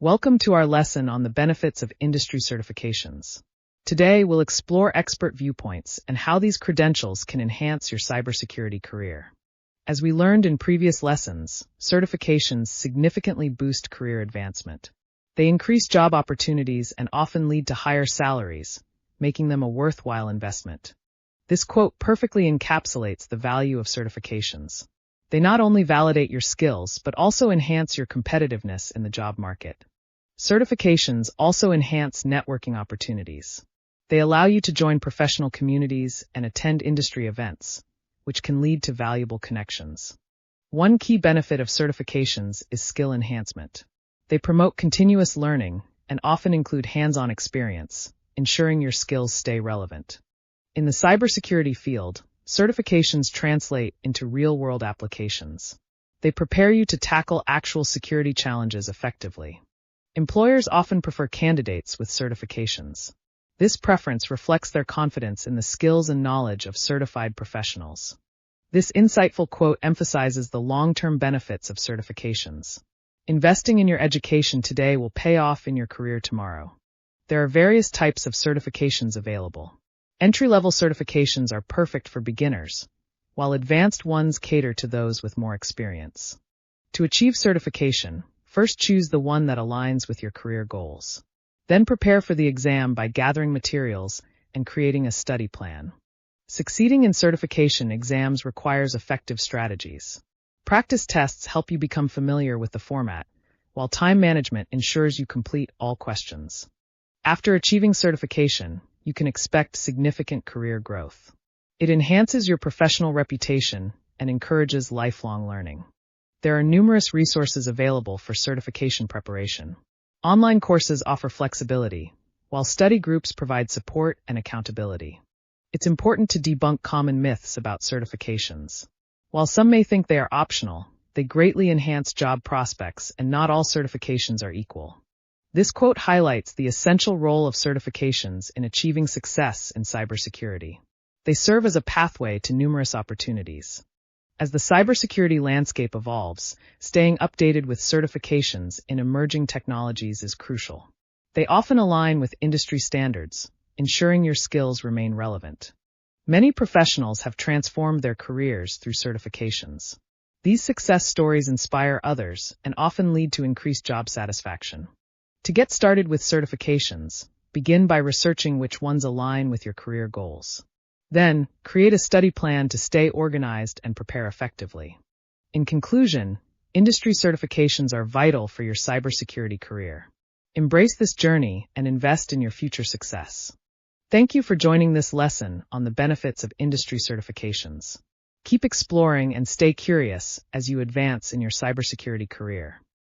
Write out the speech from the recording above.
Welcome to our lesson on the benefits of industry certifications. Today, we'll explore expert viewpoints and how these credentials can enhance your cybersecurity career. As we learned in previous lessons, certifications significantly boost career advancement. They increase job opportunities and often lead to higher salaries, making them a worthwhile investment. This quote perfectly encapsulates the value of certifications. They not only validate your skills, but also enhance your competitiveness in the job market. Certifications also enhance networking opportunities. They allow you to join professional communities and attend industry events, which can lead to valuable connections. One key benefit of certifications is skill enhancement. They promote continuous learning and often include hands-on experience, ensuring your skills stay relevant. In the cybersecurity field, certifications translate into real-world applications. They prepare you to tackle actual security challenges effectively. Employers often prefer candidates with certifications. This preference reflects their confidence in the skills and knowledge of certified professionals. This insightful quote emphasizes the long-term benefits of certifications. Investing in your education today will pay off in your career tomorrow. There are various types of certifications available. Entry-level certifications are perfect for beginners, while advanced ones cater to those with more experience. To achieve certification, first choose the one that aligns with your career goals. Then prepare for the exam by gathering materials and creating a study plan. Succeeding in certification exams requires effective strategies. Practice tests help you become familiar with the format, while time management ensures you complete all questions. After achieving certification, you can expect significant career growth. It enhances your professional reputation and encourages lifelong learning. There are numerous resources available for certification preparation. Online courses offer flexibility, while study groups provide support and accountability. It's important to debunk common myths about certifications. While some may think they are optional, they greatly enhance job prospects, and not all certifications are equal. This quote highlights the essential role of certifications in achieving success in cybersecurity. They serve as a pathway to numerous opportunities. As the cybersecurity landscape evolves, staying updated with certifications in emerging technologies is crucial. They often align with industry standards, ensuring your skills remain relevant. Many professionals have transformed their careers through certifications. These success stories inspire others and often lead to increased job satisfaction. To get started with certifications, begin by researching which ones align with your career goals. Then, create a study plan to stay organized and prepare effectively. In conclusion, industry certifications are vital for your cybersecurity career. Embrace this journey and invest in your future success. Thank you for joining this lesson on the benefits of industry certifications. Keep exploring and stay curious as you advance in your cybersecurity career.